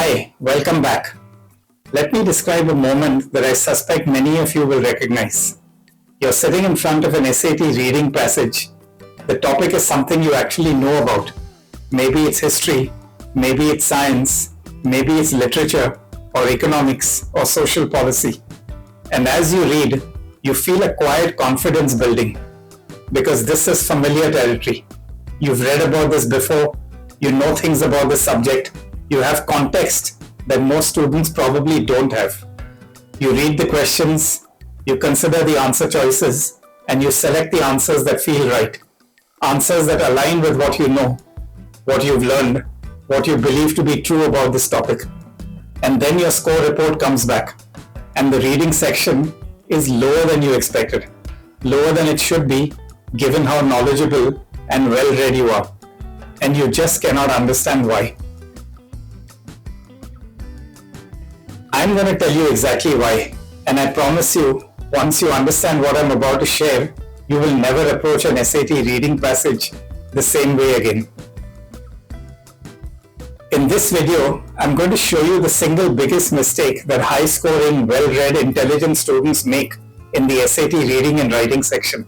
Hi, welcome back. Let me describe a moment that I suspect many of you will recognize. You're sitting in front of an SAT reading passage. The topic is something you actually know about. Maybe it's history, maybe it's science, maybe it's literature or economics or social policy. And as you read, you feel a quiet confidence building because this is familiar territory. You've read about this before, you know things about the subject, you have context that most students probably don't have. You read the questions, you consider the answer choices, and you select the answers that feel right. Answers that align with what you know, what you've learned, what you believe to be true about this topic. And then your score report comes back, and the reading section is lower than you expected, lower than it should be given how knowledgeable and well-read you are. And you just cannot understand why. I'm going to tell you exactly why, and I promise you, once you understand what I'm about to share, you will never approach an SAT reading passage the same way again. In this video, I'm going to show you the single biggest mistake that high-scoring, well-read, intelligent students make in the SAT reading and writing section.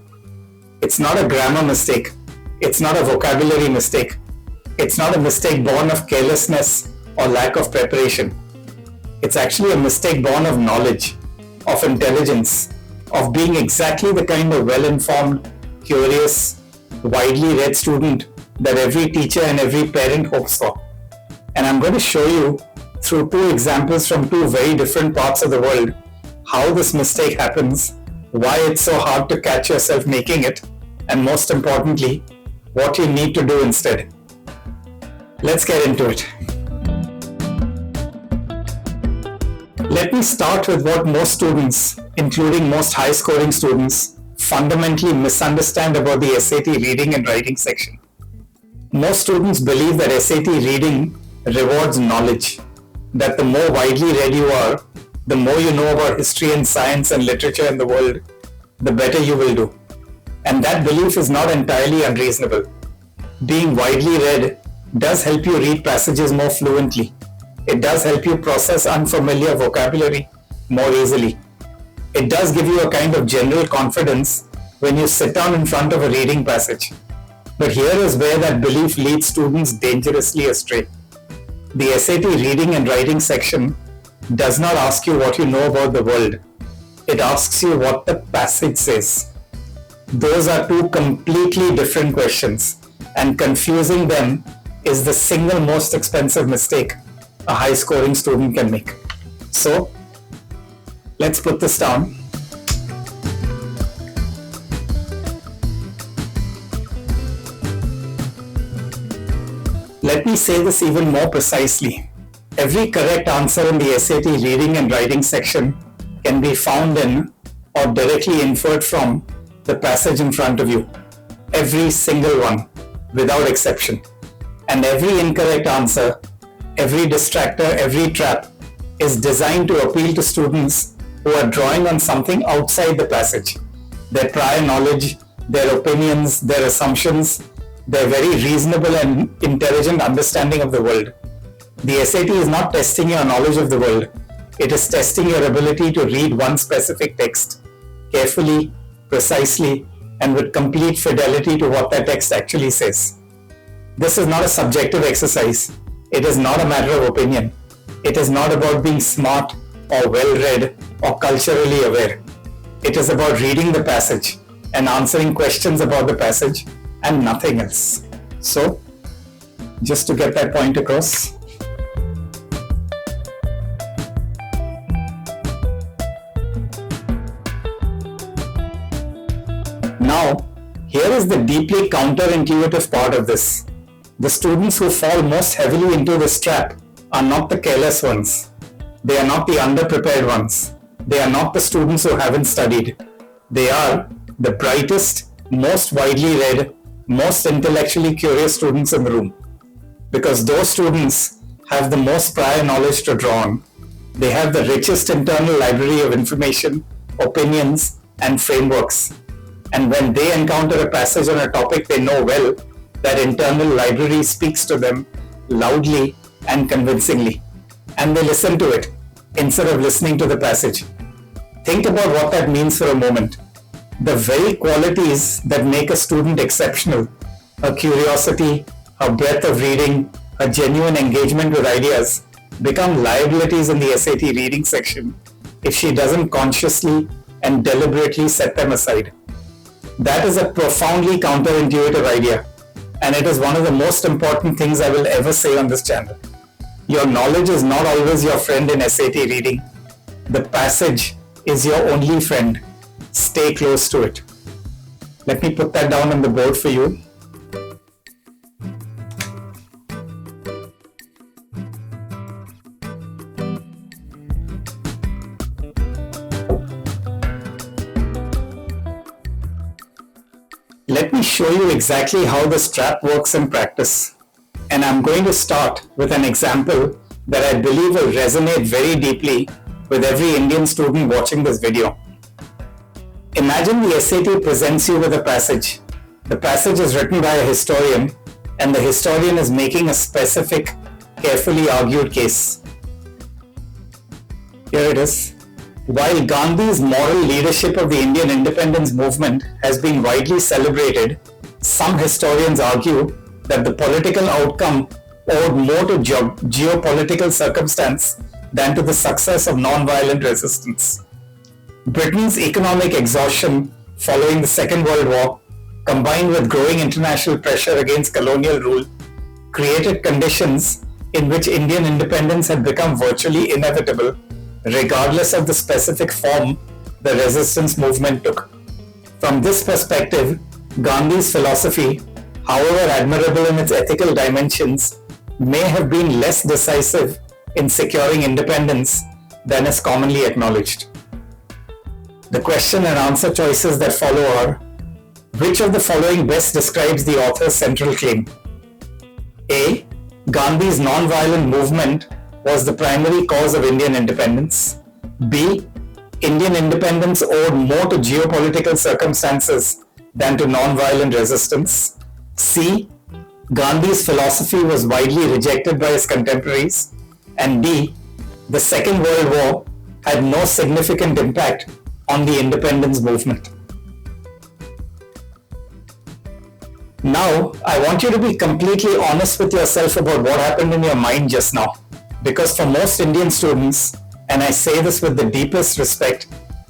It's not a grammar mistake. It's not a vocabulary mistake. It's not a mistake born of carelessness or lack of preparation. It's actually a mistake born of knowledge, of intelligence, of being exactly the kind of well-informed, curious, widely read student that every teacher and every parent hopes for. And I'm going to show you through two examples from two very different parts of the world how this mistake happens, why it's so hard to catch yourself making it, and most importantly, what you need to do instead. Let's get into it. Let me start with what most students, including most high-scoring students, fundamentally misunderstand about the SAT reading and writing section. Most students believe that SAT reading rewards knowledge, that the more widely read you are, the more you know about history and science and literature in the world, the better you will do. And that belief is not entirely unreasonable. Being widely read does help you read passages more fluently. It does help you process unfamiliar vocabulary more easily. It does give you a kind of general confidence when you sit down in front of a reading passage. But here is where that belief leads students dangerously astray. The SAT reading and writing section does not ask you what you know about the world. It asks you what the passage says. Those are two completely different questions, and confusing them is the single most expensive mistake a high-scoring student can make. So, let's put this down. Let me say this even more precisely. Every correct answer in the SAT reading and writing section can be found in or directly inferred from the passage in front of you. Every single one, without exception. And every incorrect answer, every distractor, every trap is designed to appeal to students who are drawing on something outside the passage. Their prior knowledge, their opinions, their assumptions, their very reasonable and intelligent understanding of the world. The SAT is not testing your knowledge of the world. It is testing your ability to read one specific text carefully, precisely, and with complete fidelity to what that text actually says. This is not a subjective exercise. It is not a matter of opinion. It is not about being smart or well-read or culturally aware. It is about reading the passage and answering questions about the passage and nothing else. So, just to get that point across, now, here is the deeply counterintuitive part of this. The students who fall most heavily into this trap are not the careless ones. They are not the underprepared ones. They are not the students who haven't studied. They are the brightest, most widely read, most intellectually curious students in the room. Because those students have the most prior knowledge to draw on. They have the richest internal library of information, opinions, and frameworks. And when they encounter a passage on a topic they know well, that internal library speaks to them loudly and convincingly. and they listen to it instead of listening to the passage. Think about what that means for a moment. The very qualities that make a student exceptional, her curiosity, her breadth of reading, her genuine engagement with ideas, become liabilities in the SAT reading section if she doesn't consciously and deliberately set them aside. That is a profoundly counterintuitive idea, and it is one of the most important things I will ever say on this channel. Your knowledge is not always your friend in SAT reading. The passage is your only friend. Stay close to it. Let me put that down on the board for you. Let me show you exactly how this trap works in practice. And I'm going to start with an example that I believe will resonate very deeply with every Indian student watching this video. Imagine the SAT presents you with a passage. The passage is written by a historian, and the historian is making a specific, carefully argued case. Here it is. While Gandhi's moral leadership of the Indian independence movement has been widely celebrated, some historians argue that the political outcome owed more to geopolitical circumstance than to the success of non-violent resistance. Britain's economic exhaustion following the Second World War, combined with growing international pressure against colonial rule, created conditions in which Indian independence had become virtually inevitable, regardless of the specific form the resistance movement took. From this perspective, Gandhi's philosophy, however admirable in its ethical dimensions, may have been less decisive in securing independence than is commonly acknowledged. The question and answer choices that follow are: which of the following best describes the author's central claim? A. Gandhi's non-violent movement was the primary cause of Indian independence. B. Indian independence owed more to geopolitical circumstances than to non-violent resistance. C. Gandhi's philosophy was widely rejected by his contemporaries. And D. The Second World War had no significant impact on the independence movement. Now, I want you to be completely honest with yourself about what happened in your mind just now. Because for most Indian students, and I say this with the deepest respect,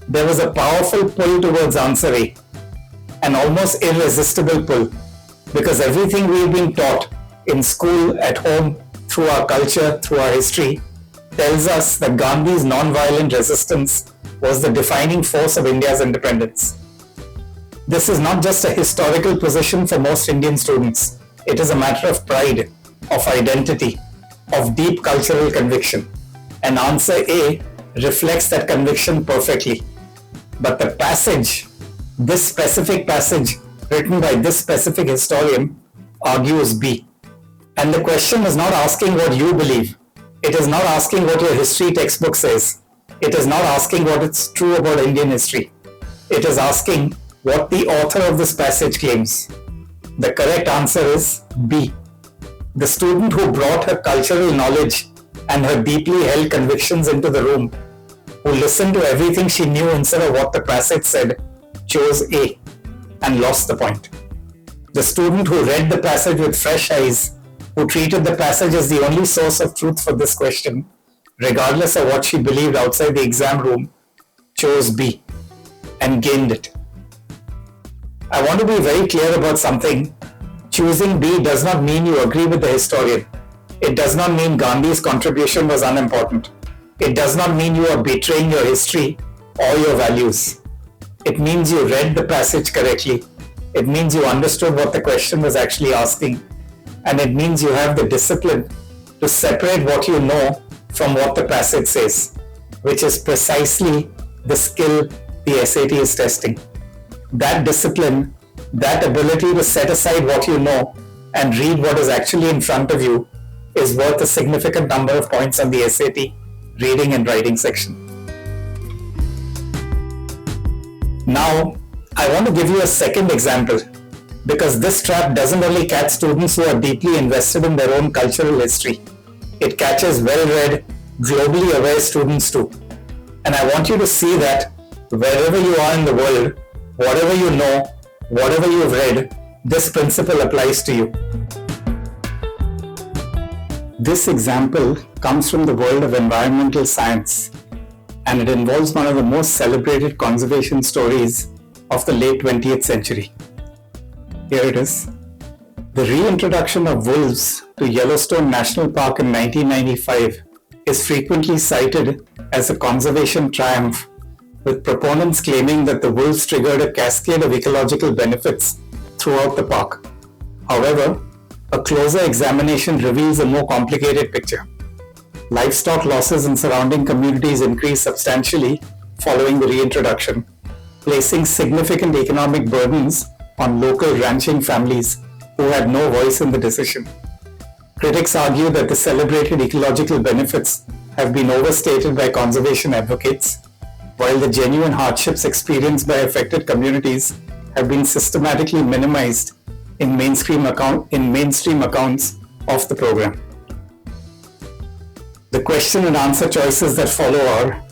there was a powerful pull towards answer A, an almost irresistible pull, because everything we've been taught in school, at home, through our culture, through our history, tells us that Gandhi's non-violent resistance was the defining force of India's independence. This is not just a historical position for most Indian students. It is a matter of pride, of identity, of deep cultural conviction. And answer A reflects that conviction perfectly. But the passage, this specific passage written by this specific historian, argues B. And the question is not asking what you believe. It is not asking what your history textbook says. It is not asking what is true about Indian history. It is asking what the author of this passage claims. The correct answer is B. The student who brought her cultural knowledge and her deeply held convictions into the room, who listened to everything she knew instead of what the passage said, chose A and lost the point. The student who read the passage with fresh eyes, who treated the passage as the only source of truth for this question, regardless of what she believed outside the exam room, chose B and gained it. I want to be very clear about something. Choosing B does not mean you agree with the historian. It does not mean Gandhi's contribution was unimportant. It does not mean you are betraying your history or your values. It means you read the passage correctly. It means you understood what the question was actually asking. And it means you have the discipline to separate what you know from what the passage says, which is precisely the skill the SAT is testing. That discipline, that ability to set aside what you know and read what is actually in front of you is worth a significant number of points on the SAT reading and writing section. Now, I want to give you a second example, because this trap doesn't only catch students who are deeply invested in their own cultural history. It catches well-read, globally aware students too. And I want you to see that wherever you are in the world, whatever you know, whatever you've read, this principle applies to you. This example comes from the world of environmental science, and it involves one of the most celebrated conservation stories of the late 20th century. Here it is. The reintroduction of wolves to Yellowstone National Park in 1995 is frequently cited as a conservation triumph, with proponents claiming that the wolves triggered a cascade of ecological benefits throughout the park. However, a closer examination reveals a more complicated picture. Livestock losses in surrounding communities increased substantially following the reintroduction, placing significant economic burdens on local ranching families who had no voice in the decision. Critics argue that the celebrated ecological benefits have been overstated by conservation advocates, while the genuine hardships experienced by affected communities have been systematically minimized in mainstream accounts of the program. The question and answer choices that follow are: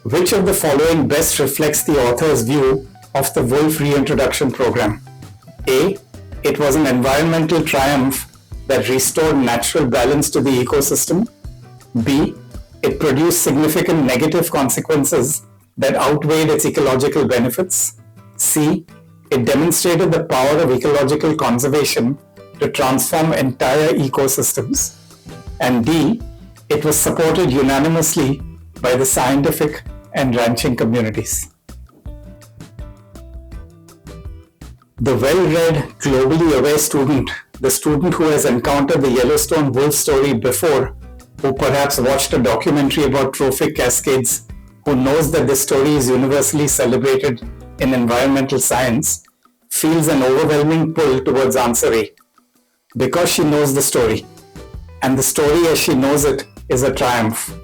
which of the following best reflects the author's view of the wolf reintroduction program? A. It was an environmental triumph that restored natural balance to the ecosystem. B. It produced significant negative consequences that outweighed its ecological benefits. C. It demonstrated the power of ecological conservation to transform entire ecosystems. And D. It was supported unanimously by the scientific and ranching communities. The well-read, globally aware student, the student who has encountered the Yellowstone wolf story before, who perhaps watched a documentary about trophic cascades, who knows that this story is universally celebrated in environmental science, feels an overwhelming pull towards answer A, because she knows the story, and the story as she knows it is a triumph.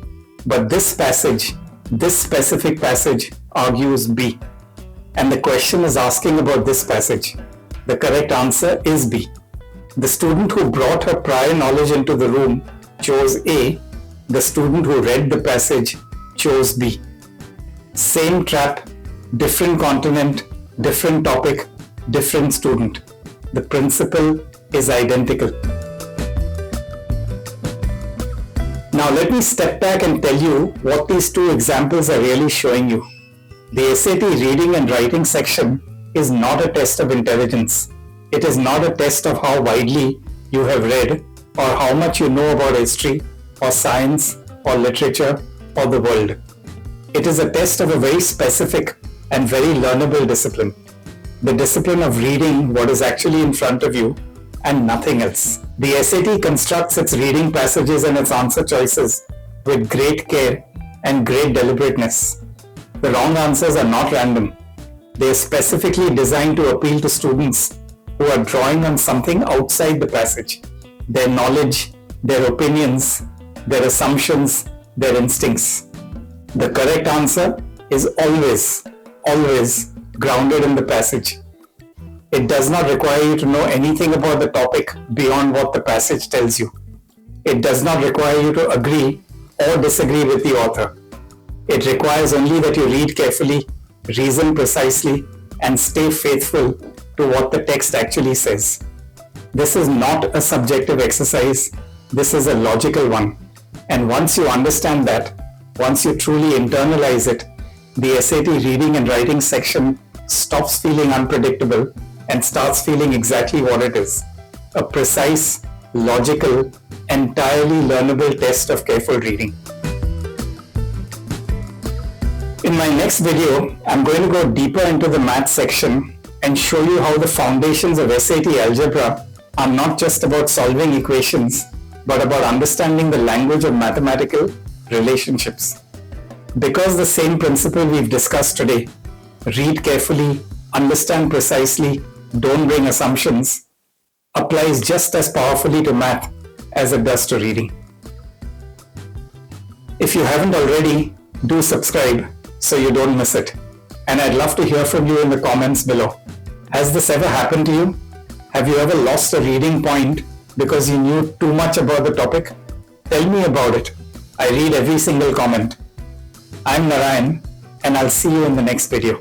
But this specific passage argues B, and the question is asking about this passage. The correct answer is B. The student who brought her prior knowledge into the room chose A. The student who read the passage chose B. Same trap, different continent, different topic, different student. The principle is identical. Now let me step back and tell you what these two examples are really showing you. The SAT reading and writing section is not a test of intelligence. It is not a test of how widely you have read or how much you know about history or science or literature or the world. It is a test of a very specific and very learnable discipline. The discipline of reading what is actually in front of you and nothing else. The SAT constructs its reading passages and its answer choices with great care and great deliberateness. The wrong answers are not random. They are specifically designed to appeal to students who are drawing on something outside the passage. Their knowledge, their opinions, their assumptions, their instincts. The correct answer is always grounded in the passage. It does not require you to know anything about the topic beyond what the passage tells you. It does not require you to agree or disagree with the author. It requires only that you read carefully, reason precisely, and stay faithful to what the text actually says. This is not a subjective exercise. This is a logical one. And once you understand that, once you truly internalize it, the SAT reading and writing section stops feeling unpredictable and starts feeling exactly what it is. A precise, logical, entirely learnable test of careful reading. In my next video, I'm going to go deeper into the math section and show you how the foundations of SAT algebra are not just about solving equations, but about understanding the language of mathematical relationships. Because the same principle we've discussed today, read carefully, understand precisely, don't bring assumptions, applies just as powerfully to math as it does to reading. If you haven't already, do subscribe so you don't miss it. And I'd love to hear from you in the comments below. Has this ever happened to you? Have you ever lost a reading point because you knew too much about the topic? Tell me about it. I read every single comment. I'm Narain, and I'll see you in the next video.